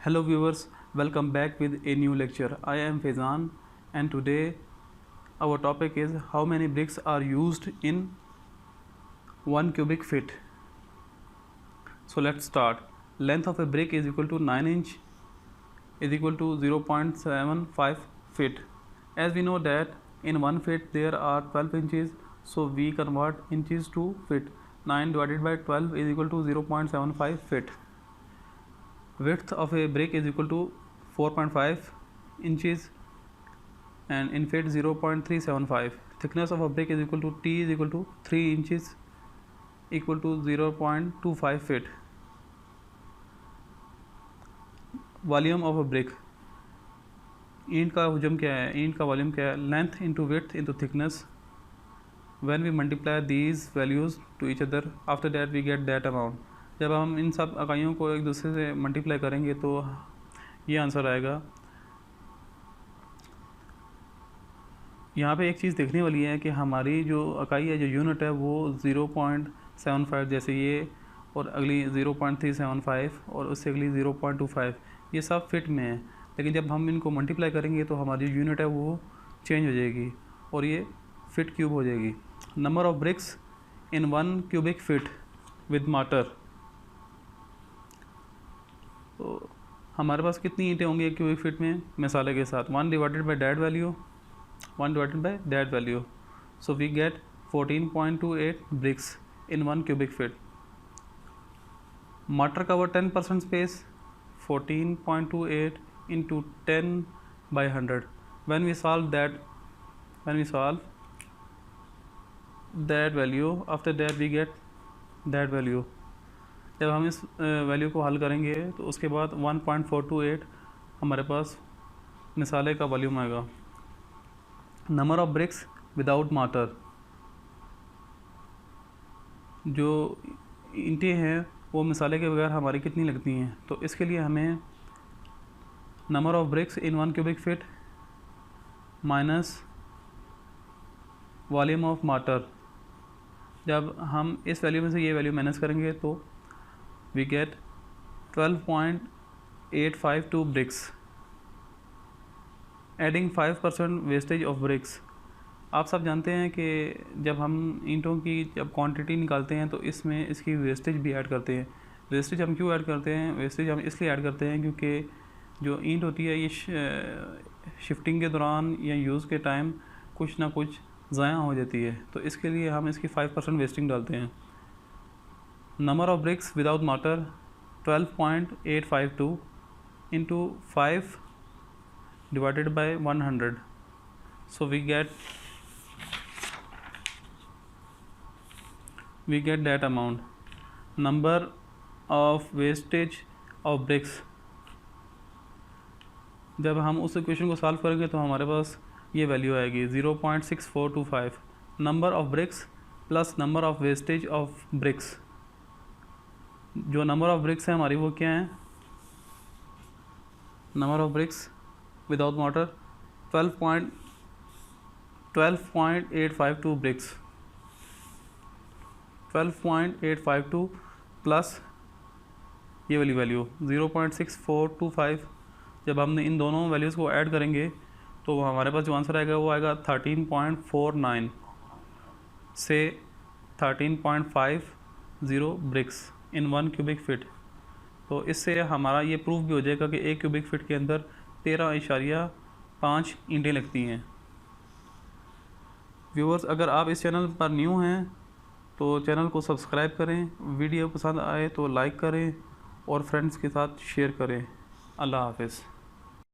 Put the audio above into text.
Hello viewers, welcome back with a new lecture. I am Faizan and today our topic is how many bricks are used in 1 cubic feet. So let's start. Length of a brick is equal to 9 inch is equal to 0.75 feet. As we know that in 1 feet there are 12 inches, so we convert inches to feet. 9 divided by 12 is equal to 0.75 feet. Width of a brick is equal to 4.5 inches and in feet 0.375. Thickness of a brick is equal to T is equal to 3 inches equal to 0.25 feet. Volume of a brick. ईंट का वजन क्या है? ईंट का volume क्या है? Length into width into thickness. When we multiply these values to each other, after that we get that amount. जब हम इन सब इकाइयों को एक दूसरे से मल्टीप्लाई करेंगे तो ये आंसर आएगा. यहाँ पे एक चीज़ देखने वाली है कि हमारी जो इकाई है, जो यूनिट है, वो 0.75 जैसे ये, और अगली 0.375 और उससे अगली 0.25, ये सब फिट में है. लेकिन जब हम इनको मल्टीप्लाई करेंगे तो हमारी जो यूनिट है वो चेंज हो जाएगी और ये फिट क्यूब हो जाएगी. Number of BRICS in 1 cubic feet with martyr. तो हमारे पास कितनी ईंटें होंगी 1 cubic feet में मिसाले के साथ? 1 divided by that value. So we get 14.28 bricks in 1 cubic feet. Mortar cover 10% space. 14.28 into 10 by 100. When we solve that value, after that we get that value. जब हम इस वैल्यू को हल करेंगे तो उसके बाद 1.428 हमारे पास मिसाले का वॉल्यूम आएगा. Number of BRICS without martyr. जो ईंटें हैं वो मिसाले के बगैर हमारी कितनी लगती हैं? तो इसके लिए हमें number of BRICS in 1 cubic feet minus volume of martyr. जब हम इस वैल्यू में से ये वैल्यू माइनस करेंगे तो we get 12.852 bricks. Adding 5% wastage of bricks. आप सब जानते हैं कि जब हम ईंटों की क्वांटिटी निकालते हैं तो इसमें इसकी वेस्टेज भी ऐड करते हैं. वेस्टेज हम क्यों ऐड करते हैं? वेस्टेज हम इसलिए ऐड करते हैं क्योंकि जो ईंट होती है ये शिफ्टिंग के दौरान या यूज़ के टाइम कुछ ना कुछ ज़ाया हो जाती है, तो इसके लिए हम इसकी 5% वेस्टिंग डालते हैं. Number of bricks without mortar 12.852 into 5 divided by 100. So we get that amount. Number of wastage of bricks. जब हम उस इक्वेशन को सॉल्व करेंगे तो हमारे पास ये वैल्यू आएगी 0.6425. Number of bricks plus number of wastage of bricks. जो नंबर ऑफ़ ब्रिक्स है हमारी वो क्या है? Number of bricks without mortar 12.852 bricks. 12.852 plus ये वाली वैल्यू 0.6425. जब हमने इन दोनों वैल्यूज़ को ऐड करेंगे तो हमारे पास जो आंसर आएगा वो आएगा 13.49 से 13.50 ब्रिक्स इन 1 cubic feet. तो इससे हमारा ये प्रूफ भी हो जाएगा कि 1 cubic feet के अंदर 13.5 ईंटें लगती हैं. व्यूअर्स, अगर आप इस चैनल पर न्यू हैं तो चैनल को सब्सक्राइब करें, वीडियो पसंद आए तो लाइक करें और फ्रेंड्स के साथ शेयर करें. अल्लाह हाफ़िज़.